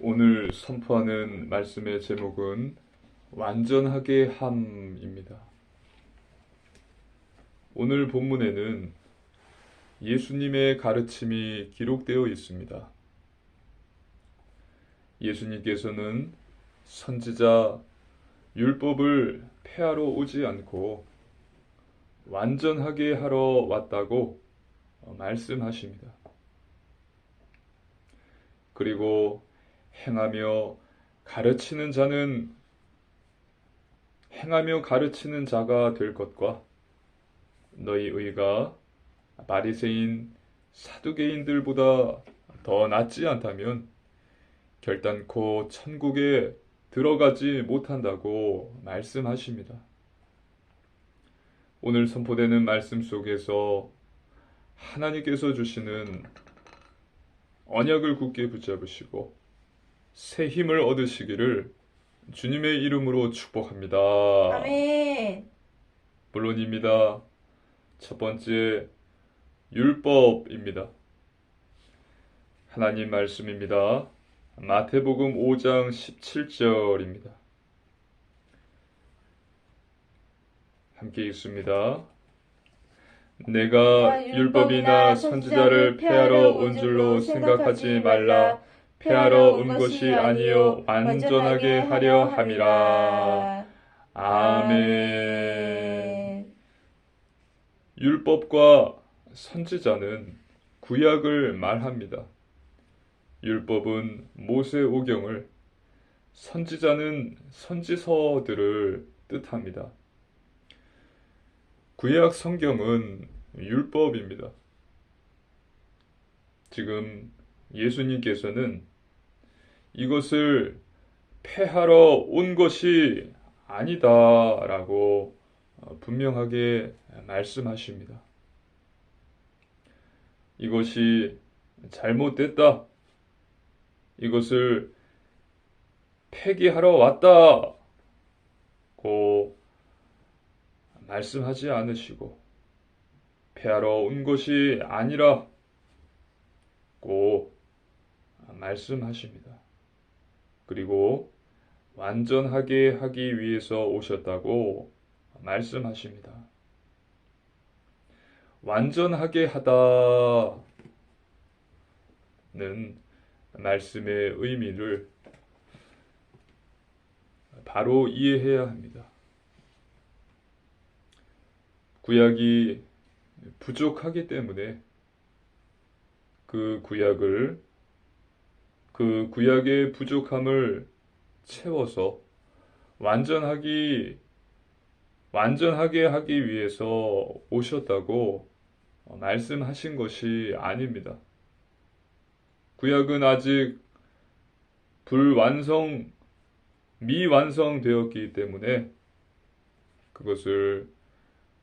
오늘 선포하는 말씀의 제목은 완전하게 함입니다. 오늘 본문에는 예수님의 가르침이 기록되어 있습니다. 예수님께서는 선지자 율법을 폐하러 오지 않고 완전하게 하러 왔다고 말씀하십니다. 그리고 행하며 가르치는 자가 될 것과 너희 의가 바리새인 사두개인들보다 더 낫지 않다면 결단코 천국에 들어가지 못한다고 말씀하십니다. 오늘 선포되는 말씀 속에서 하나님께서 주시는 언약을 굳게 붙잡으시고 새 힘을 얻으시기를 주님의 이름으로 축복합니다. 아멘. 본론입니다. 첫 번째, 율법입니다. 하나님 말씀입니다. 마태복음 5장 17절입니다. 함께 읽습니다. 내가 율법이나 선지자를 폐하러 온 줄로 생각하지 말라. 폐하러 온 것이 아니요 완전하게 하려 함이라. 아멘. 율법과 선지자는 구약을 말합니다. 율법은 모세오경을, 선지자는 선지서들을 뜻합니다. 구약 성경은 율법입니다. 지금 예수님께서는 이것을 폐하러 온 것이 아니다라고 분명하게 말씀하십니다. 이것이 잘못됐다. 이것을 폐기하러 왔다고 말씀하지 않으시고 폐하러 온 것이 아니라고 말씀하십니다. 그리고 완전하게 하기 위해서 오셨다고 말씀하십니다. 완전하게 하다는 말씀의 의미를 바로 이해해야 합니다. 구약이 부족하기 때문에 그 구약의 부족함을 채워서 완전하게 하기 위해서 오셨다고 말씀하신 것이 아닙니다. 구약은 아직 미완성되었기 때문에 그것을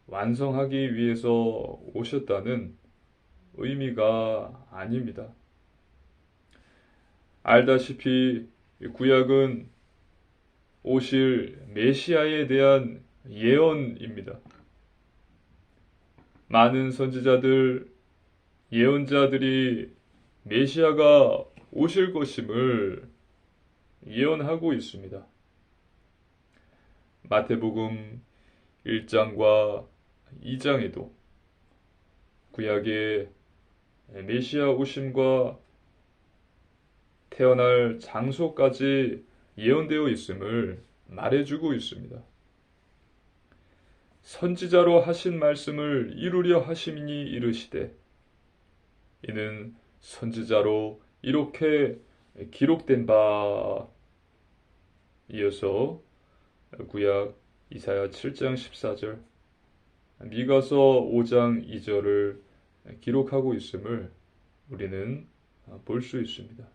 완성하기 위해서 오셨다는 의미가 아닙니다. 알다시피 구약은 오실 메시아에 대한 예언입니다. 많은 선지자들, 예언자들이 메시아가 오실 것임을 예언하고 있습니다. 마태복음 1장과 2장에도 구약의 메시아 오심과 태어날 장소까지 예언되어 있음을 말해주고 있습니다. 선지자로 하신 말씀을 이루려 하심이니 이르시되 이는 선지자로 이렇게 기록된 바. 이어서 구약 이사야 7장 14절, 미가서 5장 2절을 기록하고 있음을 우리는 볼 수 있습니다.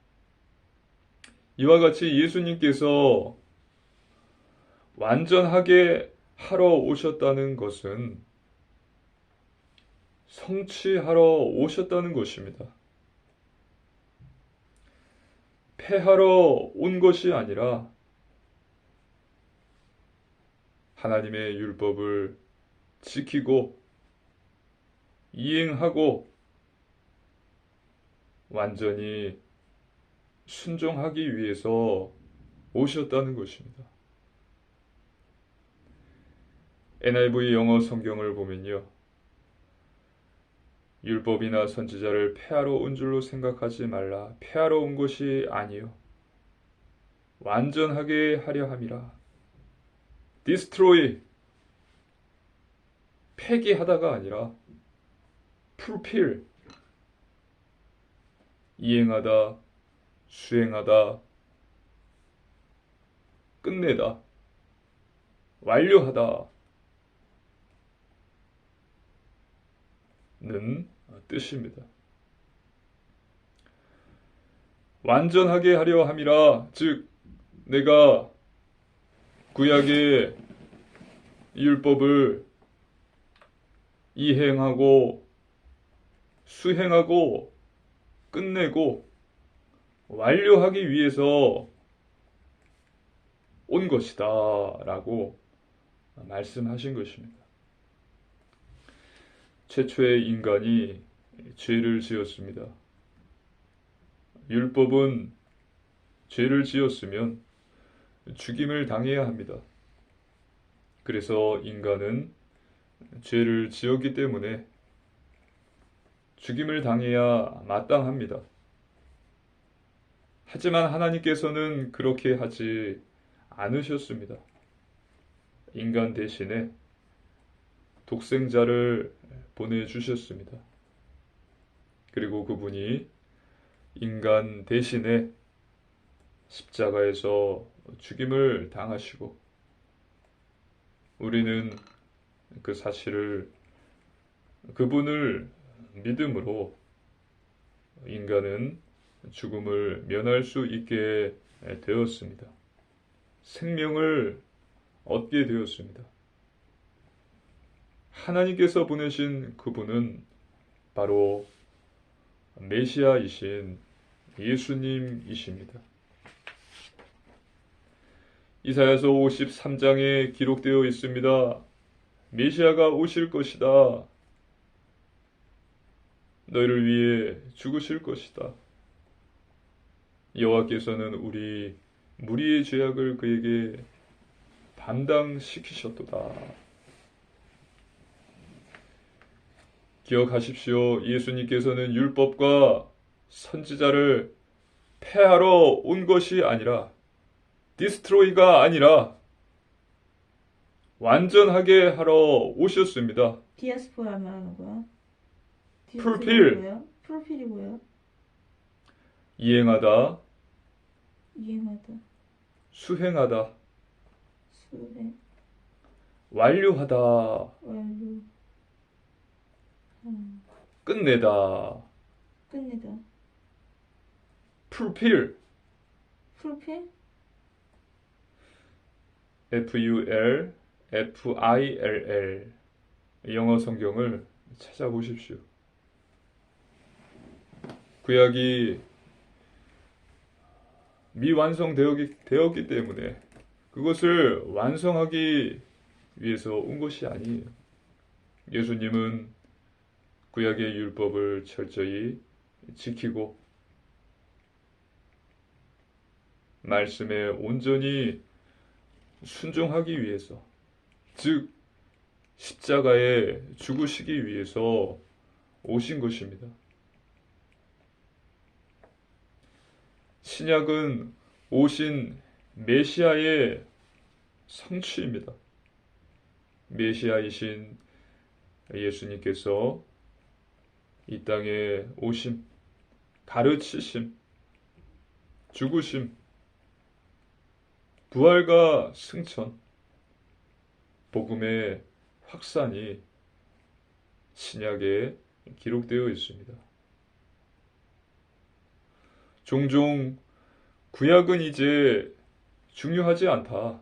이와 같이 예수님께서 완전하게 하러 오셨다는 것은 성취하러 오셨다는 것입니다. 폐하러 온 것이 아니라 하나님의 율법을 지키고 이행하고 완전히 순종하기 위해서 오셨다는 것입니다. NIV 영어 성경을 보면요. 율법이나 선지자를 폐하러 온 줄로 생각하지 말라. 폐하러 온 것이 아니요 완전하게 하려 함이라. destroy, 폐기하다가 아니라 fulfill, 이행하다, 수행하다, 끝내다, 완료하다 는 뜻입니다. 완전하게 하려 함이라, 즉 내가 구약의 율법을 이행하고 수행하고 끝내고 완료하기 위해서 온 것이다 라고 말씀하신 것입니다. 최초의 인간이 죄를 지었습니다. 율법은 죄를 지었으면 죽임을 당해야 합니다. 그래서 인간은 죄를 지었기 때문에 죽임을 당해야 마땅합니다. 하지만 하나님께서는 그렇게 하지 않으셨습니다. 인간 대신에 독생자를 보내주셨습니다. 그리고 그분이 인간 대신에 십자가에서 죽임을 당하시고 우리는 그 사실을 그분을 믿음으로 인간은 죽음을 면할 수 있게 되었습니다. 생명을 얻게 되었습니다. 하나님께서 보내신 그분은 바로 메시아이신 예수님이십니다. 이사야서 53장에 기록되어 있습니다. 메시아가 오실 것이다. 너희를 위해 죽으실 것이다. 여호와께서는 우리 무리의 죄악을 그에게 담당시키셨도다. 기억하십시오. 예수님께서는 율법과 선지자를 폐하러 온 것이 아니라 디스트로이가 아니라 완전하게 하러 오셨습니다. 디아스포라 말하는 거야? 풀필. 뭐야? 풀필이 뭐야? 이행하다, 이행하다, 수행하다, 수행, 완료하다, 완료, 끝내다, 끝내다. fulfill, 풀필? F-U-L, F-I-L-L 영어 성경을 찾아보십시오. 구약이 미완성되었기 때문에 그것을 완성하기 위해서 온 것이 아니에요. 예수님은 구약의 율법을 철저히 지키고 말씀에 온전히 순종하기 위해서, 즉 십자가에 죽으시기 위해서 오신 것입니다. 신약은 오신 메시아의 성취입니다. 메시아이신 예수님께서 이 땅에 오심, 가르치심, 죽으심, 부활과 승천, 복음의 확산이 신약에 기록되어 있습니다. 종종 구약은 이제 중요하지 않다,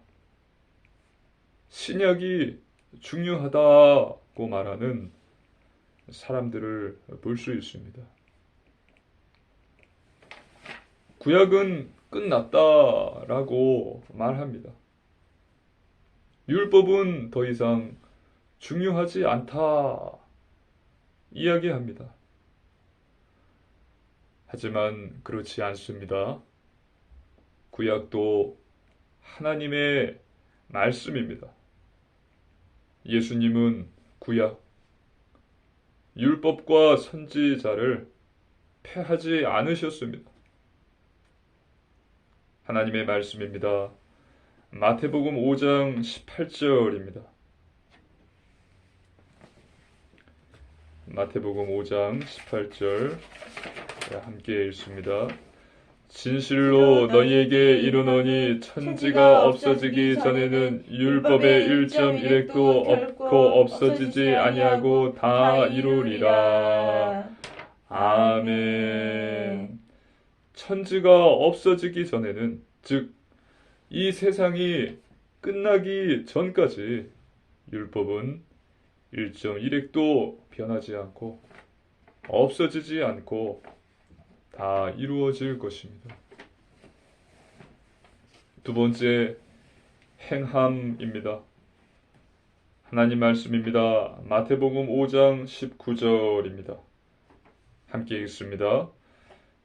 신약이 중요하다고 말하는 사람들을 볼 수 있습니다. 구약은 끝났다라고 말합니다. 율법은 더 이상 중요하지 않다 이야기합니다. 하지만 그렇지 않습니다. 구약도 하나님의 말씀입니다. 예수님은 구약, 율법과 선지자를 폐하지 않으셨습니다. 하나님의 말씀입니다. 마태복음 5장 18절입니다. 마태복음 5장 18절 함께 읽습니다. 진실로 너희에게 이르노니 천지가 없어지기 전에는 율법의 1.1획도 없고 없어지지 아니하고 다 이루리라. 아멘. 천지가 없어지기 전에는, 즉 이 세상이 끝나기 전까지 율법은 1.1획도 변하지 않고 없어지지 않고 다 이루어질 것입니다. 두 번째, 행함입니다. 하나님 말씀입니다. 마태복음 5장 19절입니다. 함께 읽습니다.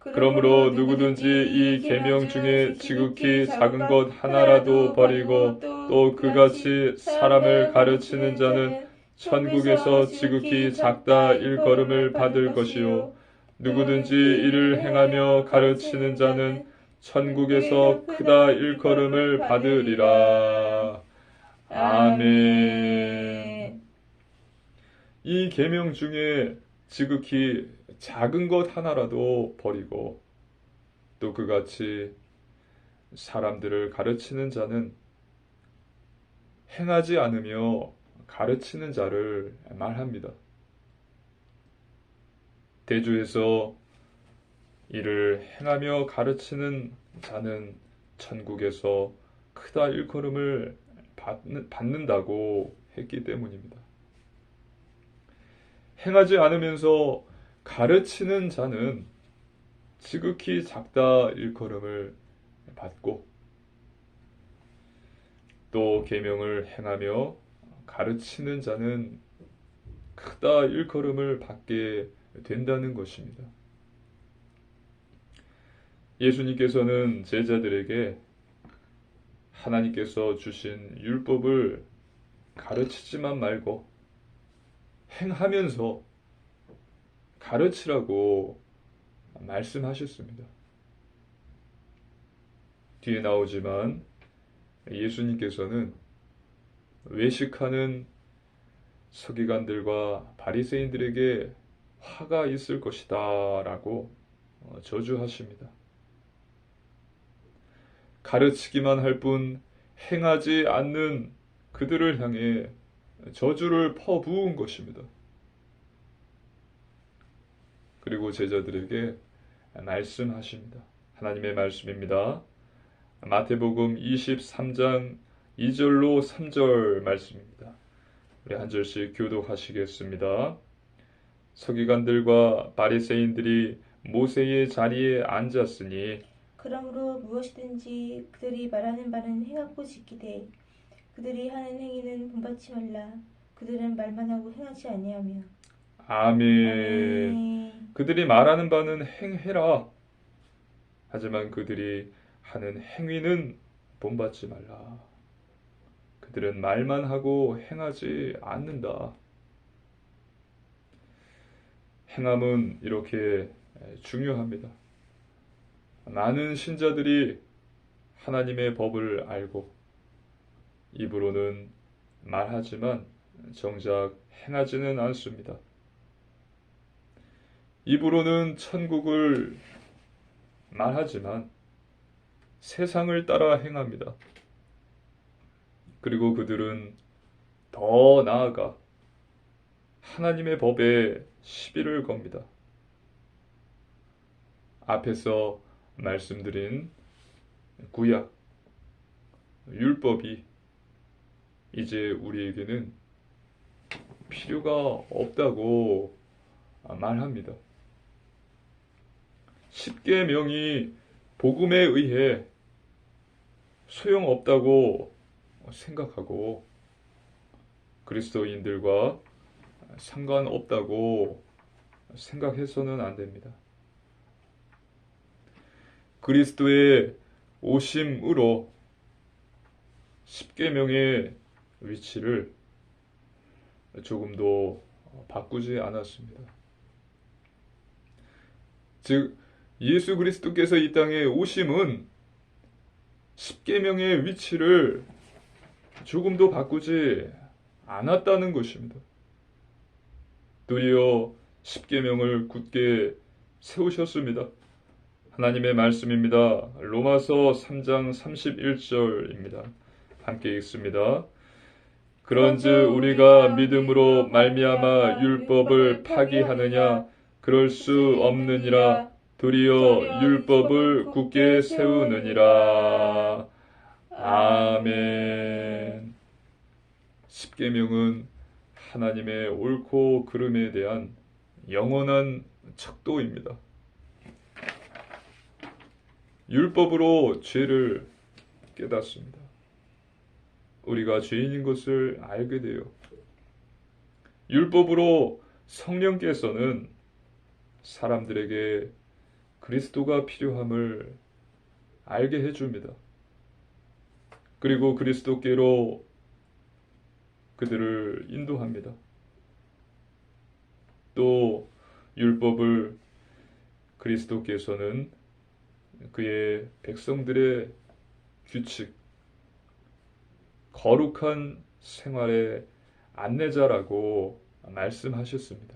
그러므로 누구든지 이 계명 중에 지극히 작은 것 하나라도 버리고 또 그같이 사람을 가르치는 자는 천국에서 지극히 작다 일컬음을 받을 것이요 누구든지 이를 행하며 가르치는 자는 천국에서 크다 일컬음을 받으리라. 아멘. 이 계명 중에 지극히 작은 것 하나라도 버리고 또 그같이 사람들을 가르치는 자는 행하지 않으며 가르치는 자를 말합니다. 대주에서 이를 행하며 가르치는 자는 천국에서 크다 일컬음을 받는다고 했기 때문입니다. 행하지 않으면서 가르치는 자는 지극히 작다 일컬음을 받고 또 계명을 행하며 가르치는 자는 크다 일컬음을 받게 된다는 것입니다. 예수님께서는 제자들에게 하나님께서 주신 율법을 가르치지만 말고 행하면서 가르치라고 말씀하셨습니다. 뒤에 나오지만 예수님께서는 외식하는 서기관들과 바리새인들에게 화가 있을 것이다 라고 저주하십니다. 가르치기만 할 뿐 행하지 않는 그들을 향해 저주를 퍼부은 것입니다. 그리고 제자들에게 말씀하십니다. 하나님의 말씀입니다. 마태복음 23장 2절로 3절 말씀입니다. 우리 한 절씩 교독하시겠습니다. 서기관들과 바리새인들이 모세의 자리에 앉았으니 그러므로 무엇이든지 그들이 말하는 바는 행하고 지키되 그들이 하는 행위는 본받지 말라. 그들은 말만 하고 행하지 아니하며. 아멘. 그들이 말하는 바는 행해라. 하지만 그들이 하는 행위는 본받지 말라. 그들은 말만 하고 행하지 않는다. 행함은 이렇게 중요합니다. 많은 신자들이 하나님의 법을 알고 입으로는 말하지만 정작 행하지는 않습니다. 입으로는 천국을 말하지만 세상을 따라 행합니다. 그리고 그들은 더 나아가 하나님의 법에 시비를 겁니다. 앞에서 말씀드린 구약, 율법이 이제 우리에게는 필요가 없다고 말합니다. 십계명이 복음에 의해 소용없다고 생각하고 그리스도인들과 상관없다고 생각해서는 안 됩니다. 그리스도의 오심으로 십계명의 위치를 조금도 바꾸지 않았습니다. 즉 예수 그리스도께서 이 땅에 오심은 십계명의 위치를 조금도 바꾸지 않았다는 것입니다. 도리어 십계명을 굳게 세우셨습니다. 하나님의 말씀입니다. 로마서 3장 31절입니다. 함께 읽습니다. 그런즉 우리가 믿음으로 말미암아 율법을 파기하느냐? 그럴 수 없느니라. 도리어 율법을 굳게 세우느니라. 아멘. 십계명은 하나님의 옳고 그름에 대한 영원한 척도입니다. 율법으로 죄를 깨닫습니다. 우리가 죄인인 것을 알게 돼요. 율법으로 성령께서는 사람들에게 그리스도가 필요함을 알게 해줍니다. 그리고 그리스도께로 그들을 인도합니다. 또 율법을 그리스도께서는 그의 백성들의 규칙, 거룩한 생활의 안내자라고 말씀하셨습니다.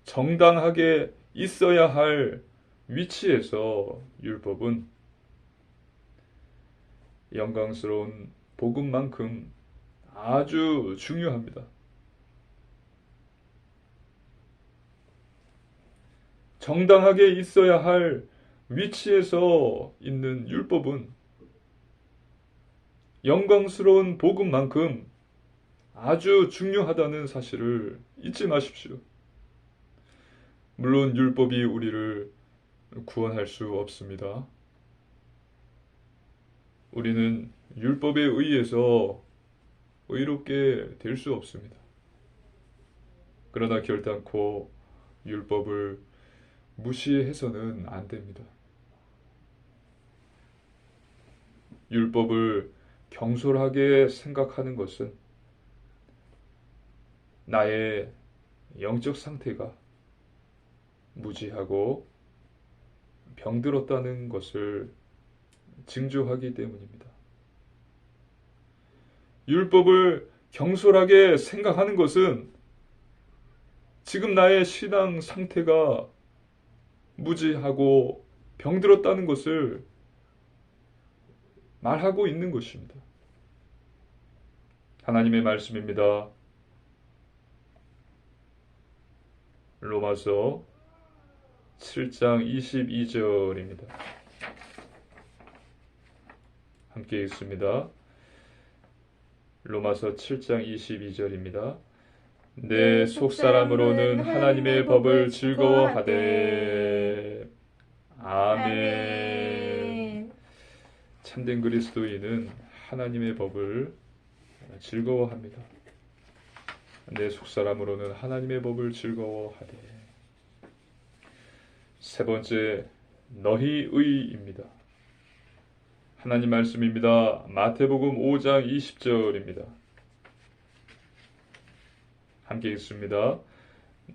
정당하게 있어야 할 위치에서 율법은 영광스러운 복음만큼 아주 중요합니다. 정당하게 있어야 할 위치에서 있는 율법은 영광스러운 복음만큼 아주 중요하다는 사실을 잊지 마십시오. 물론 율법이 우리를 구원할 수 없습니다. 우리는 율법에 의해서 의롭게 될 수 없습니다. 그러나 결단코 율법을 무시해서는 안 됩니다. 율법을 경솔하게 생각하는 것은 나의 영적 상태가 무지하고 병들었다는 것을 징조하기 때문입니다. 율법을 경솔하게 생각하는 것은 지금 나의 신앙 상태가 무지하고 병들었다는 것을 말하고 있는 것입니다. 하나님의 말씀입니다. 로마서 7장 22절입니다. 함께 읽습니다. 로마서 7장 22절입니다. 내 속사람으로는 하나님의 법을 즐거워하되. 아멘. 참된 그리스도인은 하나님의 법을 즐거워합니다. 내 속사람으로는 하나님의 법을 즐거워하되. 세 번째, 너희의입니다. 하나님 말씀입니다. 마태복음 5장 20절입니다. 함께 읽습니다.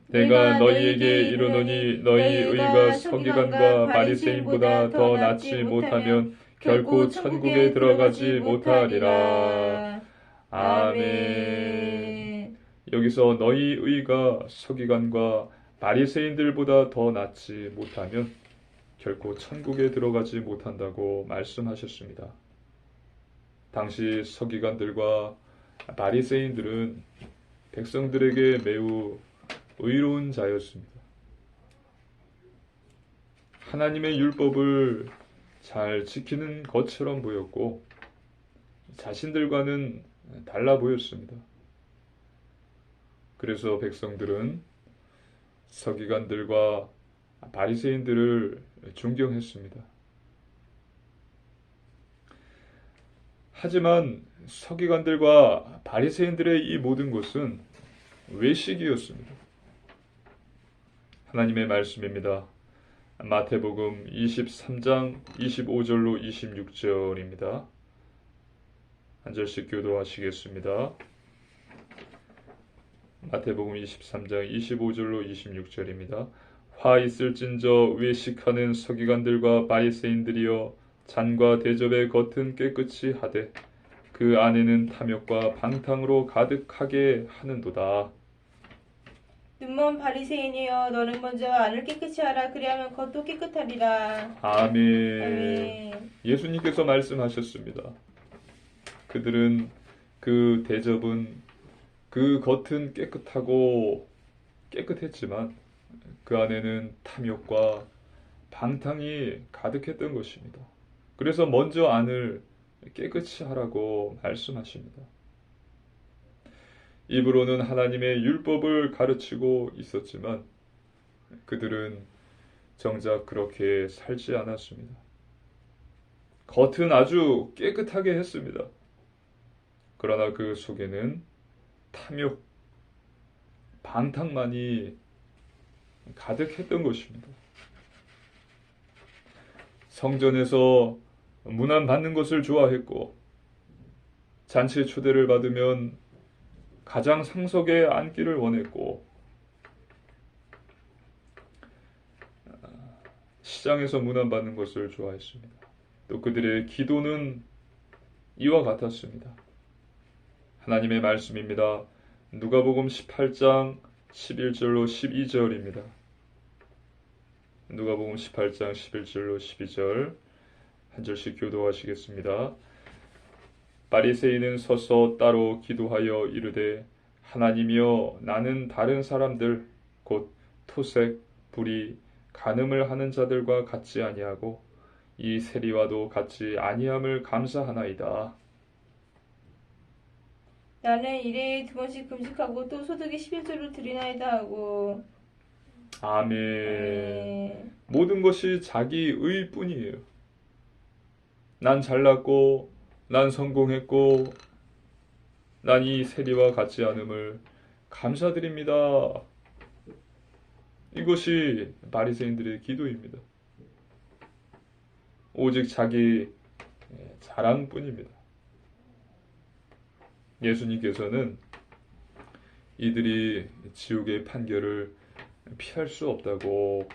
내가 너희에게 이르노니 너희 의가 서기관과 바리새인보다 더 낫지 못하면 결코 천국에 들어가지 못하리라. 아멘. 여기서 너희 의가 서기관과 바리새인들보다 더 낫지 못하면 결코 천국에 들어가지 못한다고 말씀하셨습니다. 당시 서기관들과 바리새인들은 백성들에게 매우 의로운 자였습니다. 하나님의 율법을 잘 지키는 것처럼 보였고 자신들과는 달라 보였습니다. 그래서 백성들은 서기관들과 바리새인들을 존경했습니다. 하지만 서기관들과 바리새인들의 이 모든 것은 외식이었습니다. 하나님의 말씀입니다. 마태복음 23장 25절로 26절입니다. 한 절씩 교도하시겠습니다. 마태복음 23장 25절로 26절입니다. 화 있을진저 외식하는 서기관들과 바리새인들이여 잔과 대접의 겉은 깨끗이 하되 그 안에는 탐욕과 방탕으로 가득하게 하는도다. 눈먼 바리새인이여 너는 먼저 안을 깨끗이 하라. 그리하면 겉도 깨끗하리라. 아멘. 아멘. 예수님께서 말씀하셨습니다. 그들은 그 대접은 그 겉은 깨끗했지만 그 안에는 탐욕과 방탕이 가득했던 것입니다. 그래서 먼저 안을 깨끗이 하라고 말씀하십니다. 입으로는 하나님의 율법을 가르치고 있었지만 그들은 정작 그렇게 살지 않았습니다. 겉은 아주 깨끗하게 했습니다. 그러나 그 속에는 탐욕, 방탕만이 가득했던 것입니다. 성전에서 문안 받는 것을 좋아했고 잔치에 초대를 받으면 가장 상석에 앉기를 원했고 시장에서 문안 받는 것을 좋아했습니다. 또 그들의 기도는 이와 같았습니다. 하나님의 말씀입니다. 누가복음 18장 11절로 12절입니다. 누가복음 18장 11절로 12절 한 절씩 교도하시겠습니다. 바리새인은 서서 따로 기도하여 이르되 하나님이여 나는 다른 사람들 곧 토색, 불의, 간음을 하는 자들과 같지 아니하고 이 세리와도 같지 아니함을 감사하나이다. 나는 일에 2번씩 금식하고 또 소득의 11조를 드리나이다 하고. 아멘. 모든 것이 자기의 뿐이에요. 난 잘났고 난 성공했고 난 이 세리와 같지 않음을 감사드립니다. 이것이 바리새인들의 기도입니다. 오직 자기 자랑뿐입니다. 예수님께서는 이들이 지옥의 판결을 피할 수 없다고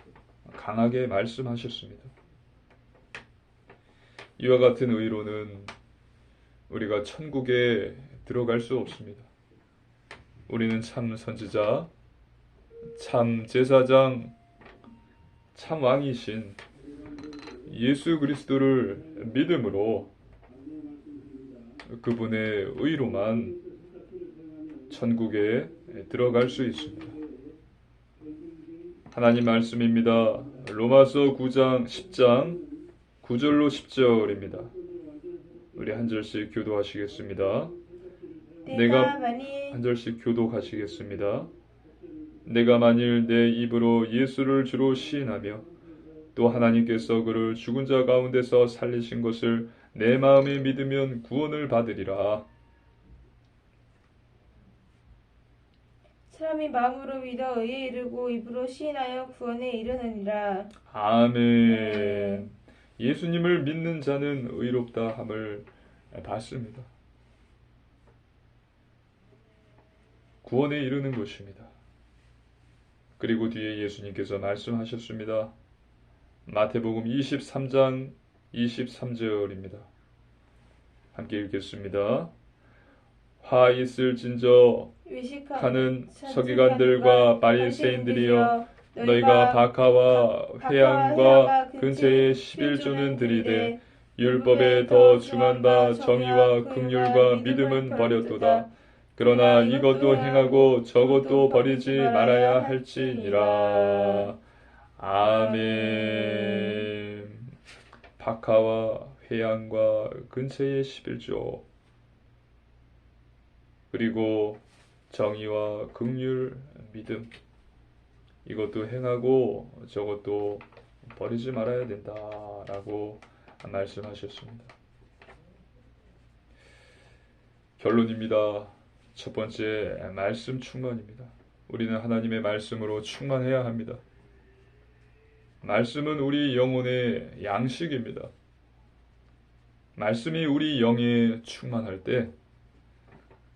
강하게 말씀하셨습니다. 이와 같은 의로는 우리가 천국에 들어갈 수 없습니다. 우리는 참 선지자, 참 제사장, 참 왕이신 예수 그리스도를 믿음으로 그분의 의로만 천국에 들어갈 수 있습니다. 하나님 말씀입니다. 로마서 9장 10장 9절로 10절입니다. 우리 한 절씩 교도하시겠습니다. 한 절씩 교도하시겠습니다. 내가 만일 내 입으로 예수를 주로 시인하며 또 하나님께서 그를 죽은 자 가운데서 살리신 것을 내 마음에 믿으면 구원을 받으리라. 사람이 마음으로 믿어 의에 이르고 입으로 시인하여 구원에 이르느니라. 아멘. 예수님을 믿는 자는 의롭다 함을 받습니다. 구원에 이르는 것입니다. 그리고 뒤에 예수님께서 말씀하셨습니다. 마태복음 23장 23절입니다. 함께 읽겠습니다. 화 있을진저 외식하는 서기관들과 바리새인들이여 너희가 박하와 회양과 근처에 11조는 드리되 율법에 더 중한 바 정의와 긍휼과 믿음은 버렸도다. 그러나 이것도 행하고 저것도 버리지 말아야 할지니라. 아멘. 박하와 회양과 근처의 11조 그리고 정의와 긍휼, 믿음 이것도 행하고 저것도 버리지 말아야 된다라고 말씀하셨습니다. 결론입니다. 첫 번째, 말씀 충만입니다. 우리는 하나님의 말씀으로 충만해야 합니다. 말씀은 우리 영혼의 양식입니다. 말씀이 우리 영에 충만할 때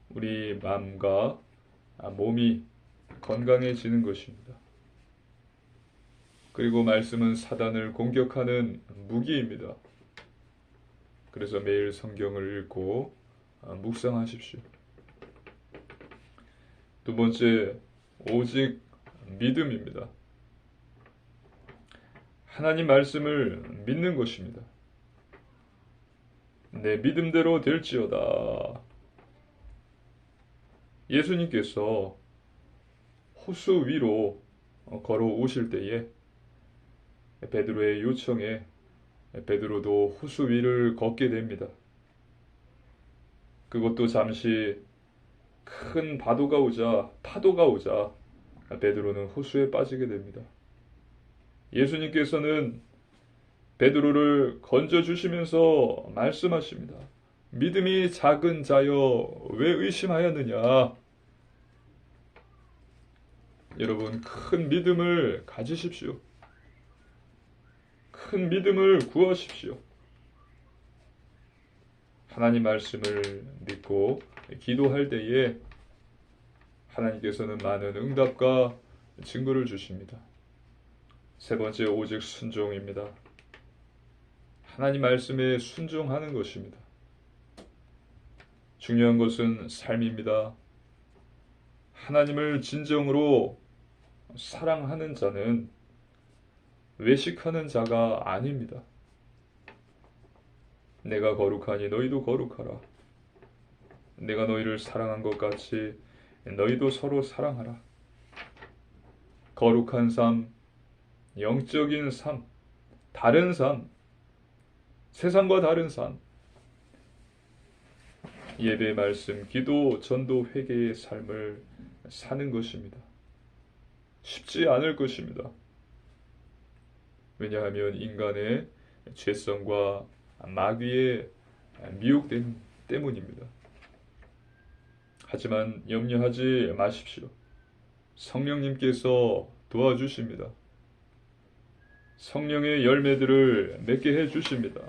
우리 마음과 몸이 건강해지는 것입니다. 그리고 말씀은 사단을 공격하는 무기입니다. 그래서 매일 성경을 읽고 묵상하십시오. 두 번째, 오직 믿음입니다. 하나님 말씀을 믿는 것입니다. 내 믿음대로 될지어다. 예수님께서 호수 위로 걸어오실 때에 베드로의 요청에 베드로도 호수 위를 걷게 됩니다. 그것도 잠시 큰 파도가 오자 베드로는 호수에 빠지게 됩니다. 예수님께서는 베드로를 건져주시면서 말씀하십니다. 믿음이 작은 자여 왜 의심하였느냐? 여러분, 큰 믿음을 가지십시오. 큰 믿음을 구하십시오. 하나님 말씀을 믿고 기도할 때에 하나님께서는 많은 응답과 증거를 주십니다. 세 번째, 오직 순종입니다. 하나님 말씀에 순종하는 것입니다. 중요한 것은 삶입니다. 하나님을 진정으로 사랑하는 자는 외식하는 자가 아닙니다. 내가 거룩하니 너희도 거룩하라. 내가 너희를 사랑한 것 같이 너희도 서로 사랑하라. 거룩한 삶, 영적인 삶, 다른 삶, 세상과 다른 삶, 예배, 말씀, 기도, 전도, 회개의 삶을 사는 것입니다. 쉽지 않을 것입니다. 왜냐하면 인간의 죄성과 마귀의 미혹됨 때문입니다. 하지만 염려하지 마십시오. 성령님께서 도와주십니다. 성령의 열매들을 맺게 해주십니다.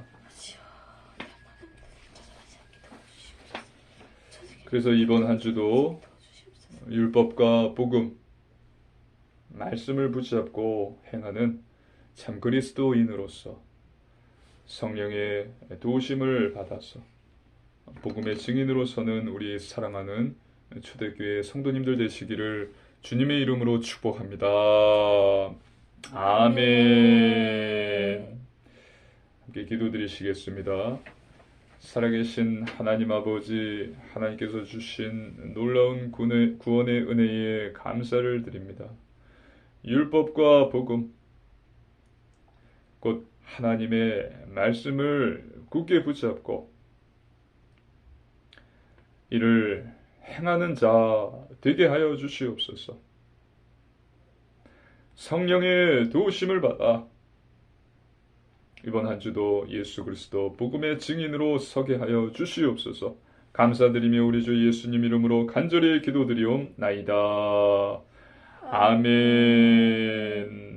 그래서 이번 한 주도 율법과 복음, 말씀을 붙잡고 행하는 참 그리스도인으로서 성령의 도우심을 받아서 복음의 증인으로서는 우리 사랑하는 초대교회 성도님들 되시기를 주님의 이름으로 축복합니다. 아멘. 함께 기도드리시겠습니다. 살아계신 하나님 아버지, 하나님께서 주신 놀라운 구원의 은혜에 감사를 드립니다. 율법과 복음, 곧 하나님의 말씀을 굳게 붙잡고 이를 행하는 자 되게 하여 주시옵소서. 성령의 도우심을 받아 이번 한 주도 예수 그리스도 복음의 증인으로 서게 하여 주시옵소서. 감사드리며 우리 주 예수님 이름으로 간절히 기도드리옵나이다. 아멘.